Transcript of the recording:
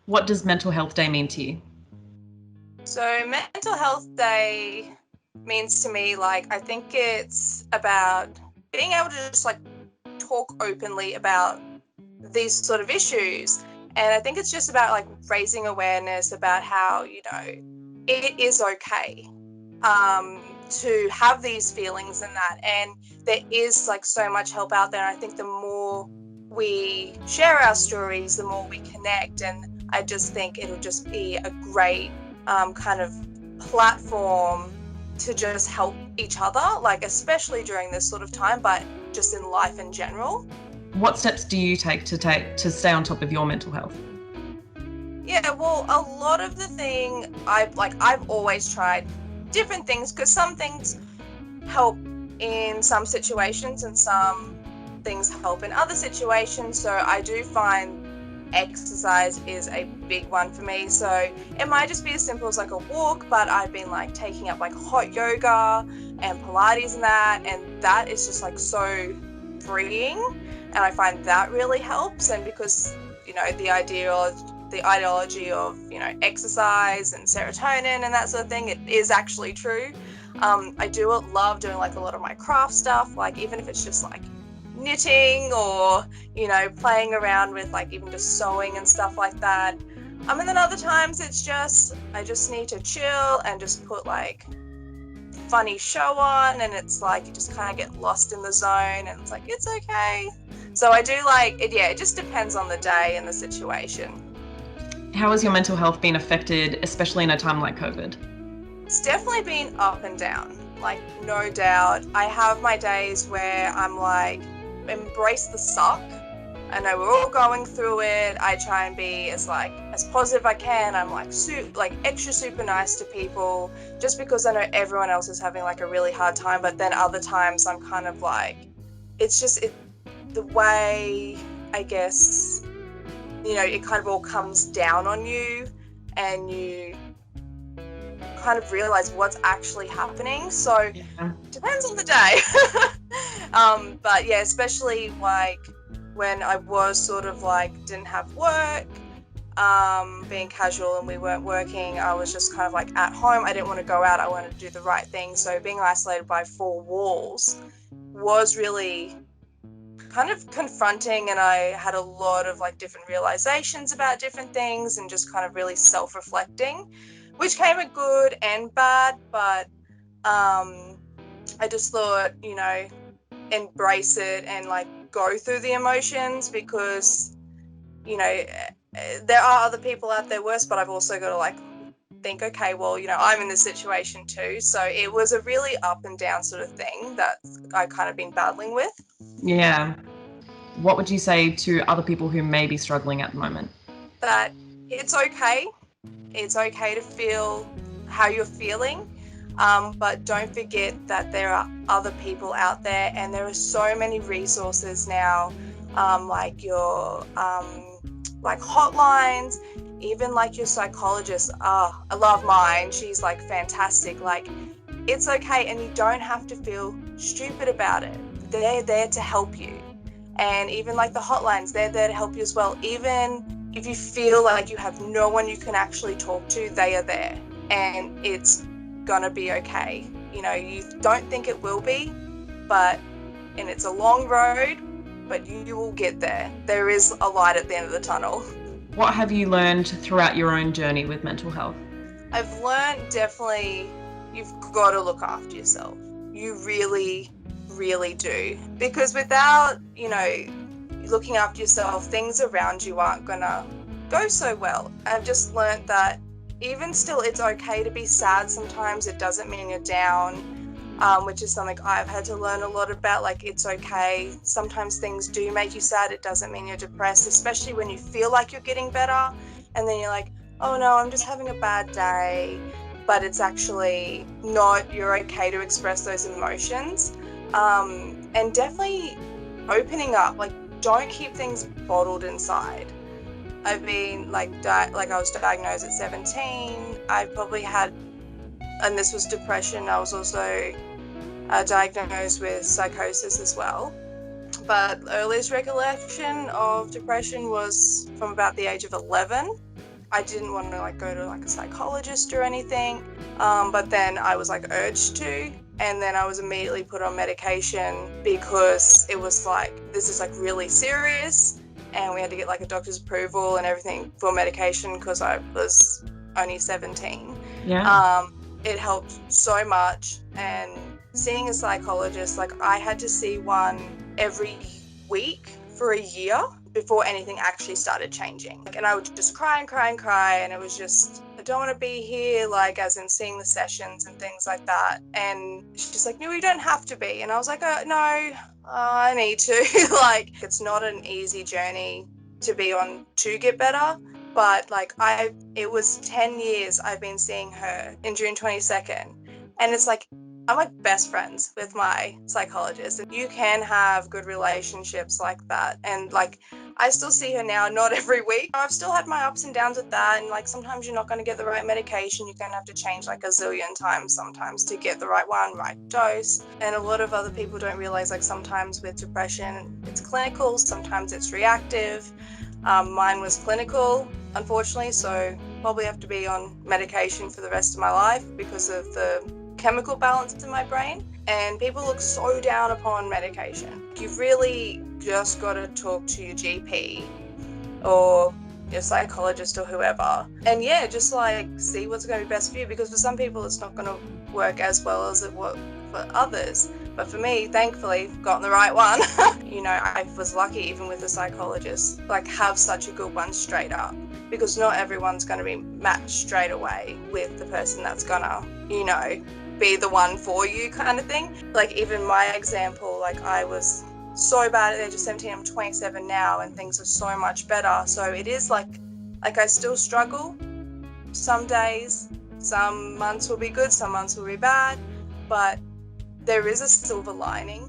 What does Mental Health Day mean to you? So Mental Health Day means to me, like, I think it's about being able to just like talk openly about these sort of issues. And I think it's just about like raising awareness about how, it is okay to have these feelings and that. And there is like so much help out there. And I think the more we share our stories, the more we connect. And I just think it'll just be a great kind of platform to just help each other, like especially during this sort of time, but just in life in general. What steps do you take to stay on top of your mental health? Yeah, well, a lot of the thing I've always tried different things because some things help in some situations and some things help in other situations. So I do find exercise is a big one for me. So it might just be as simple as like a walk, but I've been like taking up like hot yoga and Pilates and that is just like so freeing. And I find that really helps. And because, the ideology of, exercise and serotonin and that sort of thing, it is actually true. I do love doing like a lot of my craft stuff, like even if it's just like knitting or, playing around with like even just sewing and stuff like that. And then other times it's just, I just need to chill and just put like funny show on, and it's like you just kind of get lost in the zone and it's like, it's okay. So I do like it. Yeah, it just depends on the day and the situation. How has your mental health been affected, especially in a time like COVID? It's definitely been up and down, like no doubt. I have my days where I'm like, embrace the suck. I know we're all going through it. I try and be as positive I can. I'm like extra super nice to people just because I know everyone else is having like a really hard time. But then other times I'm kind of like, it's just the way, I guess, it kind of all comes down on you and you kind of realize what's actually happening. So depends on the day. But yeah, especially like when I was sort of like didn't have work, being casual and we weren't working, I was just kind of like at home. I didn't want to go out. I wanted to do the right thing. So being isolated by four walls was really kind of confronting, and I had a lot of like different realizations about different things and just kind of really self-reflecting, which came at good and bad. But I just thought, embrace it and like go through the emotions because, there are other people out there worse, but I've also got to like think, okay, well, I'm in this situation too. So it was a really up and down sort of thing that I kind of been battling with. Yeah. What would you say to other people who may be struggling at the moment? That it's okay. It's okay to feel how you're feeling. But don't forget that there are other people out there, and there are so many resources now, like your like hotlines, even like your psychologist. I love mine. She's like fantastic. Like, it's okay, and you don't have to feel stupid about it. They're there to help you. And even like the hotlines, they're there to help you as well. Even if you feel like you have no one you can actually talk to, they are there. And it's gonna be okay. You don't think it will be, and it's a long road, but you will get there. There is a light at the end of the tunnel. What have you learned throughout your own journey with mental health? I've learned definitely you've got to look after yourself. You really, really do. Because without, looking after yourself, things around you aren't gonna go so well. I've just learned that even still, it's okay to be sad sometimes. It doesn't mean you're down, which is something I've had to learn a lot about. Like, it's okay. Sometimes things do make you sad. It doesn't mean you're depressed, especially when you feel like you're getting better. And then you're like, oh no, I'm just having a bad day. But it's actually not. You're okay to express those emotions. And definitely opening up. Like, don't keep things bottled inside. I've been I was diagnosed at 17. I probably had, and this was depression. I was also diagnosed with psychosis as well. But earliest recollection of depression was from about the age of 11. I didn't want to like go to like a psychologist or anything, but then I was like urged to, and then I was immediately put on medication because it was like, this is like really serious, and we had to get like a doctor's approval and everything for medication because I was only 17. Yeah. It helped so much, and seeing a psychologist, like I had to see one every week for a year before anything actually started changing. And I would just cry and cry and cry, and it was just, I don't want to be here, like as in seeing the sessions and things like that. And she's like, no, you don't have to be. And I was like, no, I need to. Like, it's not an easy journey to be on to get better. But like it was 10 years I've been seeing her in June 22nd. And it's like, I'm like best friends with my psychologist. And you can have good relationships like that. And like, I still see her now, not every week. I've still had my ups and downs with that. And like, sometimes you're not going to get the right medication. You're going to have to change like a zillion times sometimes to get the right one, right dose. And a lot of other people don't realize, like, sometimes with depression, it's clinical, sometimes it's reactive. Mine was clinical, unfortunately, so probably have to be on medication for the rest of my life because of the chemical balance in my brain. And people look so down upon medication. You've really just got to talk to your GP or your psychologist or whoever, and yeah, just like see what's going to be best for you, because for some people it's not going to work as well as it worked for others. But for me, thankfully, gotten the right one. You know, I was lucky even with a psychologist, like have such a good one straight up, because not everyone's going to be matched straight away with the person that's gonna, you know, be the one for you kind of thing. Like even my example, like I was so bad at the age of 17, I'm 27 now, and things are so much better. So it is like I still struggle some days, some months will be good, some months will be bad, but there is a silver lining.